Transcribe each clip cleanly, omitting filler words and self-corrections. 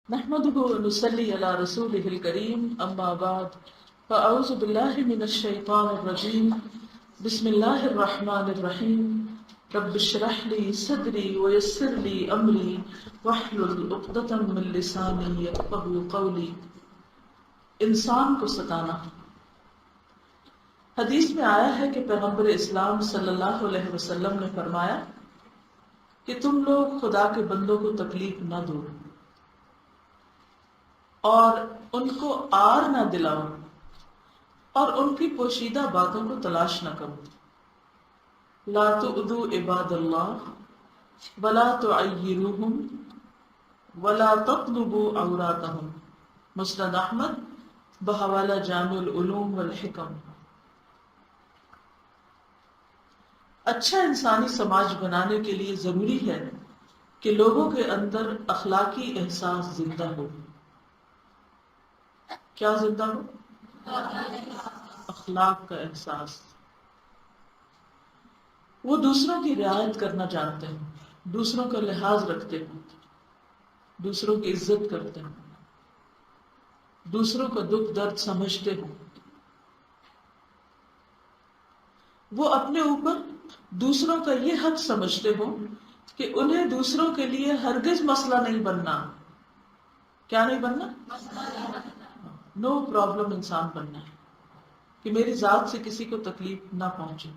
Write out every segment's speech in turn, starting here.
نحمده ونصلي على رسوله الكريم أما بعد فأعوذ بالله من الشيطان الرجيم بسم الله الرحمن الرحيم رب اشرح لي صدري ويسر لي أمري واحلل عقدة من لساني يفقهوا قولي. انسان کو ستانا. حدیث میں آیا ہے کہ پیغمبر اسلام صلی اللہ علیہ وسلم نے فرمایا کہ تم لوگ خدا کے بندوں کو تکلیف نہ دو اور ان کو آر نہ دلاؤ اور ان کی پوشیدہ باتوں کو تلاش نہ کرو. لا تؤذوا عباد اللہ ولا تعیروہم ولا تطلبوا عوراتہم. مسند احمد بحوالہ جامع العلوم والحکم. اچھا انسانی سماج بنانے کے لیے ضروری ہے کہ لوگوں کے اندر اخلاقی احساس زندہ ہو. کیا زندہ ہو؟ اخلاق کا احساس. وہ دوسروں کی رعایت کرنا جانتے ہیں, دوسروں کا لحاظ رکھتے ہیں, دوسروں کی عزت کرتے ہیں, دوسروں کا دکھ درد سمجھتے ہیں. وہ اپنے اوپر دوسروں کا یہ حق سمجھتے ہوں کہ انہیں دوسروں کے لیے ہرگز مسئلہ نہیں بننا. کیا نہیں بننا؟ نو پرابلم انسان بننا ہے کہ میری ذات سے کسی کو تکلیف نہ پہنچے.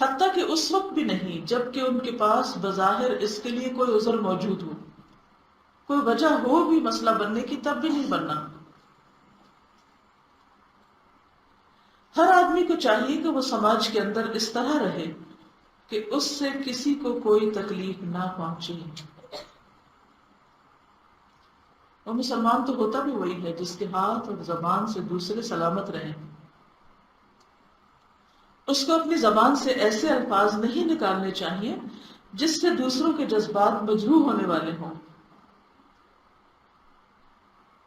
حتیٰ کہ اس وقت بھی نہیں جب کہ ان کے پاس بظاہر اس کے لیے کوئی عذر موجود ہو, کوئی وجہ ہو بھی مسئلہ بننے کی, تب بھی نہیں بننا. ہر آدمی کو چاہیے کہ وہ سماج کے اندر اس طرح رہے کہ اس سے کسی کو کوئی تکلیف نہ پہنچے. اور مسلمان تو ہوتا بھی وہی ہے جس کے ہاتھ اور زبان سے دوسرے سلامت رہیں. اس کو اپنی زبان سے ایسے الفاظ نہیں نکالنے چاہیے جس سے دوسروں کے جذبات مجروح ہونے والے ہوں.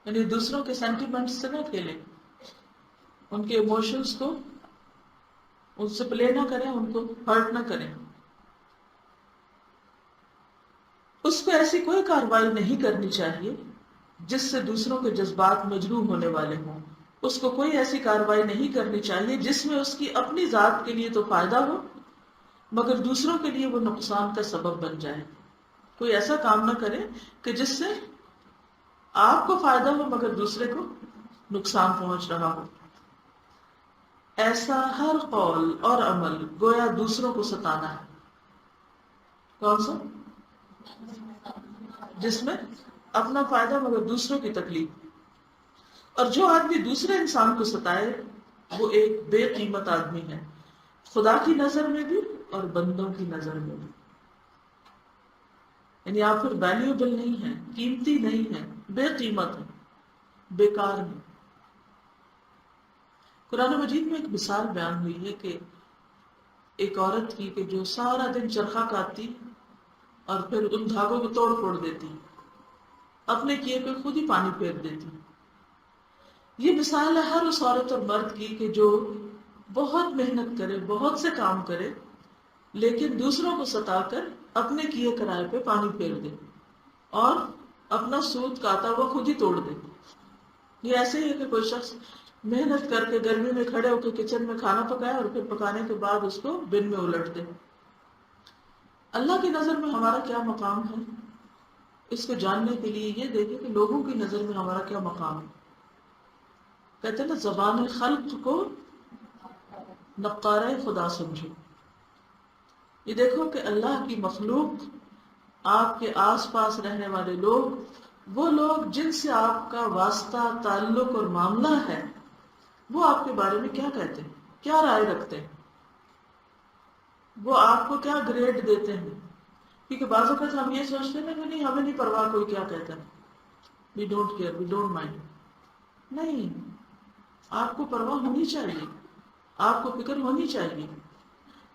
یعنی دوسروں کے سینٹیمنٹس سے نہ کھیلیں, ان کے ایموشنز کو ان سے پلے نہ کریں, ان کو ہرٹ نہ کریں. اس کو ایسی کوئی کارروائی نہیں کرنی چاہیے جس سے دوسروں کے جذبات مجروح ہونے والے ہوں. اس کو کوئی ایسی کارروائی نہیں کرنی چاہیے جس میں اس کی اپنی ذات کے لیے تو فائدہ ہو مگر دوسروں کے لیے وہ نقصان کا سبب بن جائے. کوئی ایسا کام نہ کرے کہ جس سے آپ کو فائدہ ہو مگر دوسرے کو نقصان پہنچ رہا ہو. ایسا ہر قول اور عمل گویا دوسروں کو ستانا ہے. کون سا؟ جس میں اپنا فائدہ مگر دوسروں کی تکلیف. اور جو آدمی دوسرے انسان کو ستائے وہ ایک بے قیمت آدمی ہے, خدا کی نظر میں بھی اور بندوں کی نظر میں بھی. یعنی آپ پھر ویلیوبل نہیں ہیں, قیمتی نہیں ہیں, بے قیمت ہیں, بیکار ہیں. قرآن مجید میں ایک مثال بیان ہوئی ہے کہ ایک عورت کی کہ جو سارا دن چرخہ کاٹتی اور پھر ان دھاگوں کو توڑ پھوڑ دیتی, اپنے کیے پہ خود ہی پانی پھیر دیتی. یہ مثال ہے ہر اس عورت اور مرد کی کہ جو بہت محنت کرے, بہت سے کام کرے, لیکن دوسروں کو ستا کر اپنے کیے کرائے پہ پانی پھیر دے اور اپنا سوت کاتا ہوا خود ہی توڑ دے. یہ ایسے ہی ہے کہ کوئی شخص محنت کر کے گرمی میں کھڑے ہو کے کچن میں کھانا پکائے اور پھر پکانے کے بعد اس کو بن میں الٹ دے. اللہ کی نظر میں ہمارا کیا مقام ہے, اس کو جاننے کے لیے یہ دیکھیں کہ لوگوں کی نظر میں ہمارا کیا مقام ہے. کہتے ہیں نا زبان خلق کو نقارہ خدا سمجھو. یہ دیکھو کہ اللہ کی مخلوق, آپ کے آس پاس رہنے والے لوگ, وہ لوگ جن سے آپ کا واسطہ, تعلق اور معاملہ ہے, وہ آپ کے بارے میں کیا کہتے ہیں, کیا رائے رکھتے ہیں, وہ آپ کو کیا گریڈ دیتے ہیں. کیونکہ بعض اوقات ہم یہ سوچتے ہیں کہ نہیں, ہمیں نہیں پرواہ کوئی کیا کہتا ہے, we don't care, we don't mind. نہیں, آپ کو پرواہ ہونی چاہیے, آپ کو فکر ہونی چاہیے,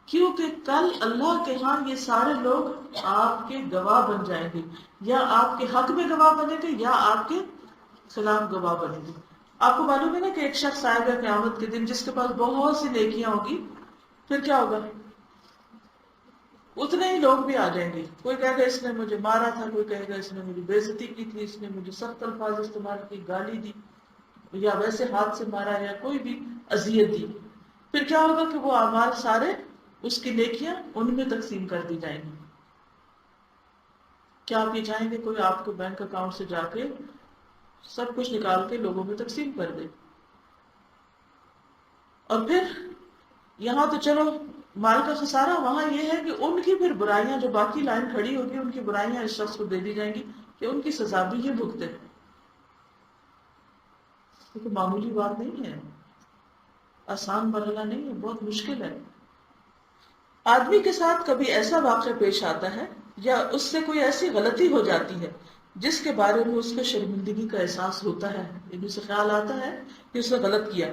کیونکہ کل اللہ کے ہاں یہ سارے لوگ آپ کے گواہ بن جائیں گے, یا آپ کے حق میں گواہ بنے گے یا آپ کے خلاف گواہ بنے گے. آپ کو معلوم ہے نا کہ ایک شخص آئے گا قیامت کے دن جس کے پاس بہت سی نیکیاں ہوگی, پھر کیا ہوگا؟ اتنے ہی لوگ بھی آ جائیں گے. کوئی کہے گا اس نے مجھے مارا تھا، کوئی کہے گا اس نے مجھے بے عزتی کی تھی، اس نے مجھے سخت الفاظ استعمال کی، گالی دی، یا ویسے ہاتھ سے مارا، یا کوئی بھی اذیت دی. پھر کیا ہوگا کہ وہ اعمال سارے، اس کی نیکیاں ان میں تقسیم کر دی جائیں گی. کیا آپ یہ چاہیں گے کوئی آپ کو بینک اکاؤنٹ سے جا کے سب کچھ نکال کے لوگوں میں تقسیم کر دے؟ اور پھر یہاں تو چلو مال کا خسارہ، وہاں یہ ہے کہ ان کی پھر برائیاں جو باقی لائن کھڑی ہوگی، ان کی برائیاں اس شخص کو دے دی جائیں گی کہ ان کی سزا بھی یہ بھگتے. یہ کوئی معمولی بات نہیں ہے، آسان مرحلہ نہیں ہے، بہت مشکل ہے. آدمی کے ساتھ کبھی ایسا واقعہ پیش آتا ہے یا اس سے کوئی ایسی غلطی ہو جاتی ہے جس کے بارے میں اس کو شرمندگی کا احساس ہوتا ہے، یعنی اسے خیال آتا ہے کہ اس نے غلط کیا.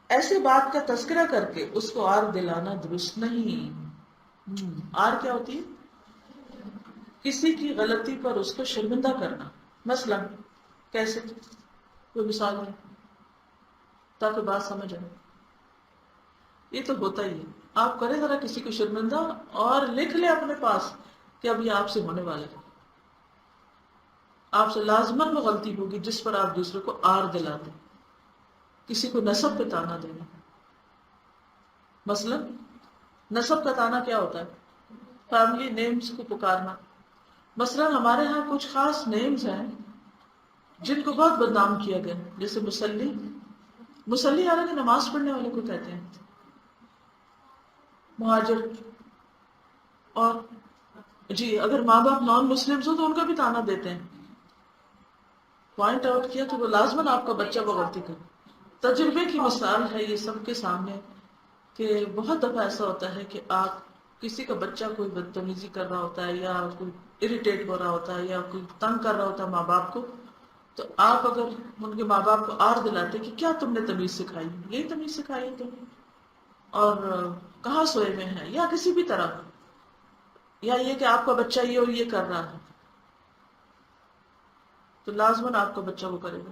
ایسی بات کا تذکرہ کر کے اس کو آر دلانا درست نہیں. آر کیا ہوتی ہے؟ کسی کی غلطی پر اس کو شرمندہ کرنا. مثلا کیسے؟ کوئی مثال ہے تاکہ بات سمجھ آئے. یہ تو ہوتا ہی ہے. آپ کریں ذرا کسی کو شرمندہ اور لکھ لیں اپنے پاس کہ اب یہ آپ سے ہونے والا ہے. آپ سے لازماً وہ غلطی ہوگی جس پر آپ دوسرے کو آر دلاتے. کسی کو نسب پہ تانا دینا. مثلا نسب کا تانا کیا ہوتا ہے؟ فیملی نیمز کو پکارنا. مثلا ہمارے ہاں کچھ خاص نیمز ہیں جن کو بہت بدنام کیا گیا، جیسے مسلی. مسلی حالانکہ نماز پڑھنے والے کو کہتے ہیں. مہاجر. اور جی اگر ماں باپ نان مسلمز ہو تو ان کا بھی تانا دیتے ہیں. پوائنٹ آؤٹ کیا تو وہ لازماً آپ کا بچہ وہ غلطی کرے. تجربے کی مثال ہے یہ سب کے سامنے کہ بہت دفعہ ایسا ہوتا ہے کہ آپ کسی کا بچہ کوئی بدتمیزی کر رہا ہوتا ہے یا کوئی اریٹیٹ ہو رہا ہوتا ہے یا کوئی تنگ کر رہا ہوتا ہے ماں باپ کو، تو آپ اگر ان کے ماں باپ کو آر دلاتے کہ کیا تم نے تمیز سکھائی، یہی تمیز سکھائی ہے تمہیں، اور کہاں سوئے ہوئے ہیں، یا کسی بھی طرح، یا یہ کہ آپ کا بچہ یہ اور یہ کر رہا ہے، تو لازماً آپ کا بچہ وہ کرے گا.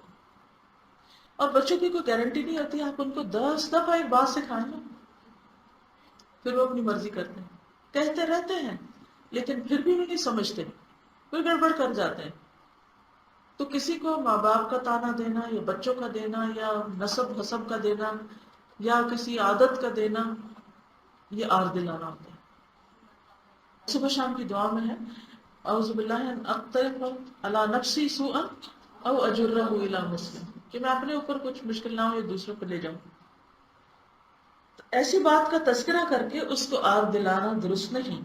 اور بچوں کی کوئی گارنٹی نہیں ہوتی. آپ ان کو 10 دفعہ ایک بات سکھائیں نا، پھر وہ اپنی مرضی کرتے ہیں، کہتے رہتے ہیں لیکن پھر بھی وہ نہیں سمجھتے، پھر گڑبڑ کر جاتے ہیں. تو کسی کو ماں باپ کا تانا دینا یا بچوں کا دینا یا نسب حسب کا دینا یا کسی عادت کا دینا، یہ آر دلانا ہوتا ہے. صبح شام کی دعا میں ہے اعوذ باللہ ان اقترف علی نفسی سوءا او اجرہ الی مسلم، کہ میں اپنے اوپر کچھ مشکل نہ ہو یا دوسروں پہ لے جاؤں. تو ایسی بات کا تذکرہ کر کے اس کو آر دلانا درست نہیں.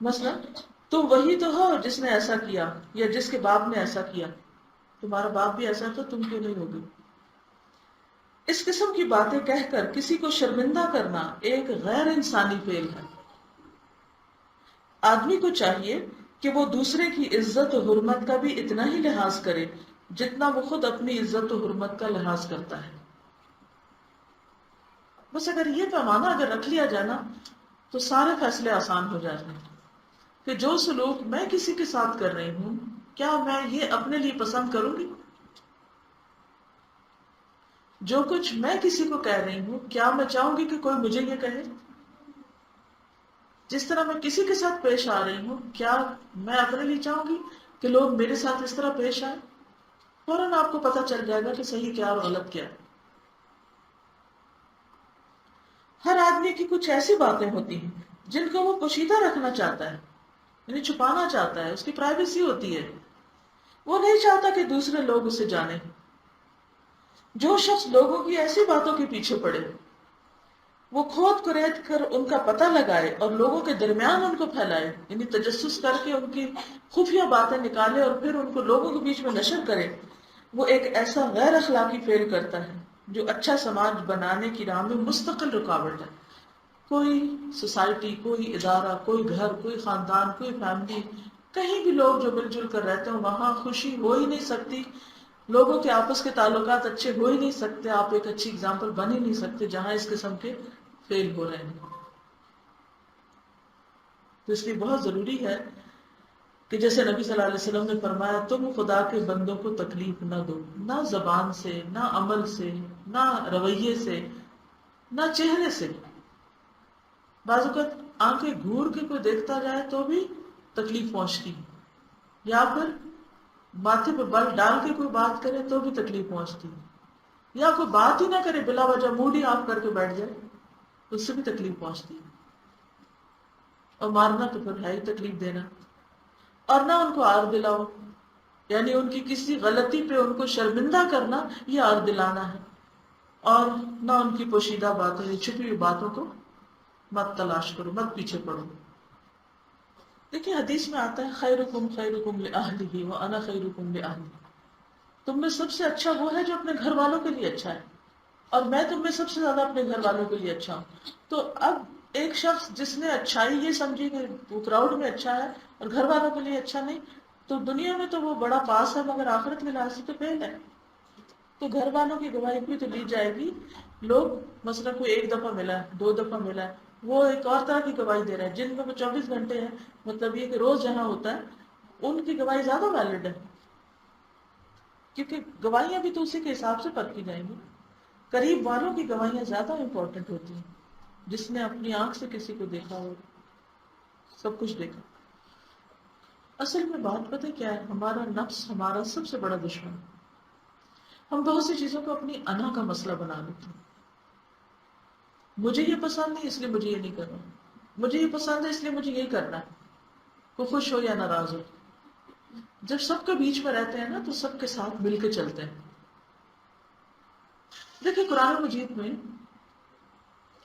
مثلا تم وہی تو ہو جس نے ایسا کیا، یا جس کے باپ نے ایسا کیا، تمہارا باپ بھی ایسا تھا، تم کیوں نہیں ہوگی. اس قسم کی باتیں کہہ کر کسی کو شرمندہ کرنا ایک غیر انسانی فعل ہے. آدمی کو چاہیے کہ وہ دوسرے کی عزت و حرمت کا بھی اتنا ہی لحاظ کرے جتنا وہ خود اپنی عزت و حرمت کا لحاظ کرتا ہے. بس اگر یہ پیمانہ اگر رکھ لیا جائے نا تو سارے فیصلے آسان ہو جاتے ہیں کہ جو سلوک میں کسی کے ساتھ کر رہی ہوں کیا میں یہ اپنے لیے پسند کروں گی، جو کچھ میں کسی کو کہہ رہی ہوں کیا میں چاہوں گی کہ کوئی مجھے یہ کہے، جس طرح میں کسی کے ساتھ پیش آ رہی ہوں کیا میں اپنے لیے چاہوں گی کہ لوگ میرے ساتھ اس طرح پیش آئے. فوراً آپ کو پتہ چل جائے گا کہ صحیح کیا اور غلط کیا. ہر آدمی کی کچھ ایسی باتیں ہوتی ہیں جن کو وہ پوشیدہ رکھنا چاہتا ہے، یعنی چھپانا چاہتا ہے، اس کی پرائیویسی ہوتی ہے، وہ نہیں چاہتا کہ دوسرے لوگ اسے جانیں. جو شخص لوگوں کی ایسی باتوں کے پیچھے پڑے، وہ کھود کرید کر ان کا پتہ لگائے اور لوگوں کے درمیان ان کو پھیلائے، یعنی تجسس کر کے ان کی خفیہ باتیں نکالے اور پھر ان کو لوگوں کے بیچ میں نشر کرے، وہ ایک ایسا غیر اخلاقی فعل کرتا ہے جو اچھا سماج بنانے کی راہ میں مستقل رکاوٹ ہے. کوئی سوسائٹی، کوئی ادارہ، کوئی گھر، کوئی خاندان، کوئی فیملی، کہیں بھی لوگ جو مل جل کر رہتے ہیں وہاں خوشی ہو ہی نہیں سکتی، لوگوں کے آپس کے تعلقات اچھے ہو ہی نہیں سکتے، آپ ایک اچھی اگزامپل بن ہی نہیں سکتے جہاں اس قسم کے فیل ہو رہے ہیں. تو اس لیے بہت ضروری ہے کہ جیسے نبی صلی اللہ علیہ وسلم نے فرمایا تم خدا کے بندوں کو تکلیف نہ دو، نہ زبان سے، نہ عمل سے، نہ رویے سے، نہ چہرے سے. بعض اوقات آنکھیں گھور کے کوئی دیکھتا جائے تو بھی تکلیف پہنچتی، یا پھر ماتھے پہ بل ڈال کے کوئی بات کرے تو بھی تکلیف پہنچتی، یا کوئی بات ہی نہ کرے بلا وجہ موڈ ہی آف کر کے بیٹھ جائے اس سے بھی تکلیف پہنچتی، اور مارنا تو پھر ہے ہی تکلیف دینا، اور نہ ان کو آر دلاؤ، یعنی ان کی کسی غلطی پہ ان کو شرمندہ کرنا یہ آر دلانا ہے، اور نہ ان کی پوشیدہ باتوں یا چھپی ہوئی باتوں کو مت تلاش کرو، مت پیچھے پڑو۔ دیکھیں حدیث میں آتا ہے خیرکم خیرکم لأہلہ وانا خیرکم لأہلی، تم میں سب سے اچھا وہ ہے جو اپنے گھر والوں کے لیے اچھا ہے، اور میں تم میں سب سے زیادہ اپنے گھر والوں کے لیے اچھا ہوں۔ تو اب ایک شخص جس نے اچھائی یہ سمجھی کہ وہ کراؤڈ میں اچھا ہے اور گھر والوں کے لیے اچھا نہیں، تو دنیا میں تو وہ بڑا پاس ہے مگر آخرت میں لحاظ سے تو فیل ہے۔ تو گھر والوں کی گواہی بھی تو لی جائے گی۔ لوگ مثلا کوئی ایک دفعہ ملا ہے، 2 دفعہ ملا ہے، وہ ایک اور طرح کی گواہی دے رہا ہے، جن میں وہ 24 گھنٹے ہیں، مطلب یہ کہ روز جہاں ہوتا ہے ان کی گواہی زیادہ ویلڈ ہے، کیونکہ گواہیاں بھی تو اسی کے حساب سے پرکھی جائیں گی۔ قریب والوں کی گواہیاں زیادہ امپورٹنٹ ہوتی ہیں، جس نے اپنی آنکھ سے کسی کو دیکھا ہو، سب کچھ دیکھا۔ اصل میں بات پتہ کیا ہے، ہمارا نفس ہمارا سب سے بڑا دشمن ہے۔ ہم بہت سی چیزوں کو اپنی انا کا مسئلہ بنا لیتے ہیں، مجھے یہ پسند نہیں اس لیے مجھے یہ نہیں کرنا، مجھے یہ پسند ہے اس لیے مجھے یہ کرنا ہے، وہ خوش ہو یا ناراض ہو۔ جب سب کے بیچ میں رہتے ہیں نا تو سب کے ساتھ مل کے چلتے ہیں۔ دیکھیں قرآن مجید میں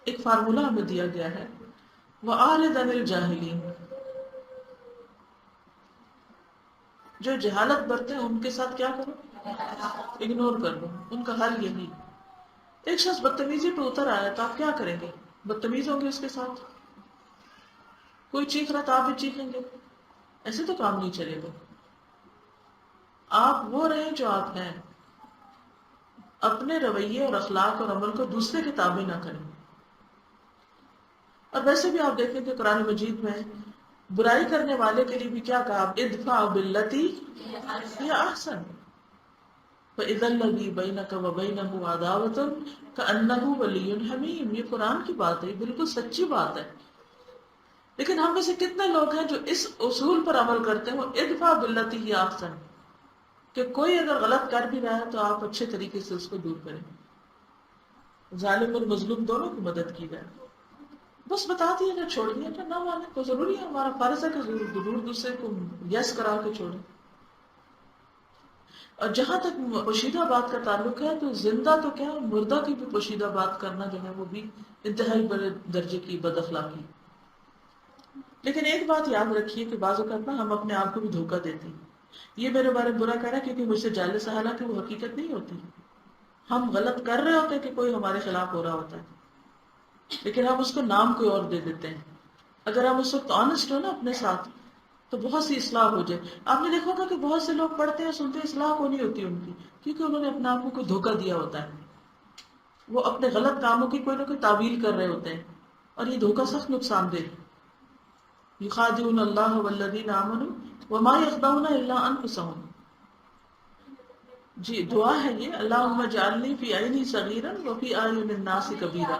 ایک فارمولہ ہمیں دیا گیا ہے، وَأَعْرِضْ عَنِ الْجَاهِلِينَ، جو جہالت برتے ہیں ان کے ساتھ کیا کرو، اگنور کر دو، ان کا حل یہی۔ ایک شخص بدتمیزی پہ اتر آیا تو آپ کیا کریں گے؟ بدتمیز ہوں گے اس کے ساتھ؟ کوئی چیخ رہا تو آپ بھی چیخیں گے؟ ایسے تو کام نہیں چلے گا۔ آپ وہ رہیں جو آپ ہیں، اپنے رویے اور اخلاق اور عمل کو دوسرے کے تابع نہ کریں۔ اور ویسے بھی آپ دیکھیں کہ قرآن مجید میں برائی کرنے والے کے لیے بھی کیا کہا، ادفع باللتی ہی احسن فاذا الذی بینک وبینہ عداوۃ کأنہ ولی حمیم۔ یہ قرآن کی بات ہے، یہ بالکل سچی بات ہے۔ لیکن ہم میں سے کتنے لوگ ہیں جو اس اصول پر عمل کرتے ہیں، وہ ادفع باللتی ہی احسن، کہ کوئی اگر غلط کر بھی رہا ہے تو آپ اچھے طریقے سے اس کو دور کریں، ظالم اور مظلوم دونوں کی مدد کی جائے۔ بس بتا دیا کہ چھوڑ دیا کہ نہ مانے کو ضروری ہے، ہمارا فرض ہے کہ ضرور دوسرے کو یس کرا کے چھوڑیں۔ اور جہاں تک پوشیدہ بات کا تعلق ہے تو زندہ تو کیا مردہ کی بھی پوشیدہ بات کرنا جو ہے وہ بھی انتہائی بڑے درجے کی بد اخلاقی۔ لیکن ایک بات یاد رکھیے کہ بعض اوقات ہم اپنے آپ کو بھی دھوکہ دیتے ہیں، یہ میرے بارے میں برا کہہ رہا ہے کیونکہ مجھ سے جالس ہے، حالانکہ وہ حقیقت نہیں ہوتی۔ ہم غلط کر رہے ہوتے ہیں کہ کوئی ہمارے خلاف ہو رہا ہوتا ہے، لیکن ہم اس کو نام کوئی اور دے دیتے ہیں۔ اگر ہم اس وقت آنےسٹ ہو نا اپنے ساتھ تو بہت سی اصلاح ہو جائے۔ آپ نے دیکھا ہوگا کہ بہت سے لوگ پڑھتے ہیں سنتے ہیں، اصلاح کو نہیں ہوتی ان کی، کیونکہ انہوں نے اپنے آپ کو کوئی دھوکہ دیا ہوتا ہے، وہ اپنے غلط کاموں کی کوئی نہ کوئی تعویل کر رہے ہوتے ہیں، اور یہ دھوکہ سخت نقصان دہ ہے۔ یخادعون اللہ والذین آمنوا وما یخدعون الا انفسهم۔ جی دعا ہے یہ، اللہم اجعلنی فی عینی صغیرا وفی اعین الناس کبیرا۔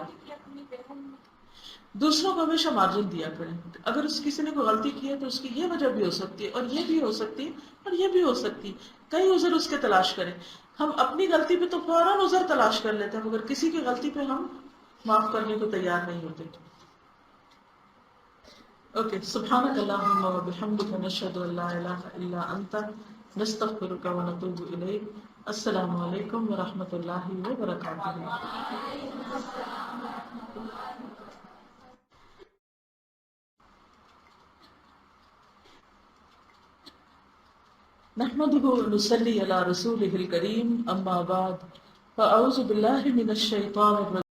دوسروں کو ہمیشہ مارجن دیا کریں، اگر اس کسی نے کوئی غلطی کی ہے تو اس کی یہ وجہ بھی ہو سکتی ہے، اور یہ بھی ہو سکتی ہے، اور یہ بھی ہو سکتی ہے، کئی عذر اس کے تلاش کریں۔ ہم اپنی غلطی پہ تو فوراً عذر تلاش کر لیتے ہیں، مگر کسی کی غلطی پہ ہم معاف کرنے کو تیار نہیں ہوتے۔ اوکے، سبحانک اللہم و بحمدک، نشہد ان لا الہ الا انت، نستغفرک و نتوب الیک۔ السلام علیکم ورحمۃ اللہ وبرکاتہ۔ نحمده ونصلي على رسوله الكريم، اما بعد، فاعوذ باللہ من الشیطان الرجیم۔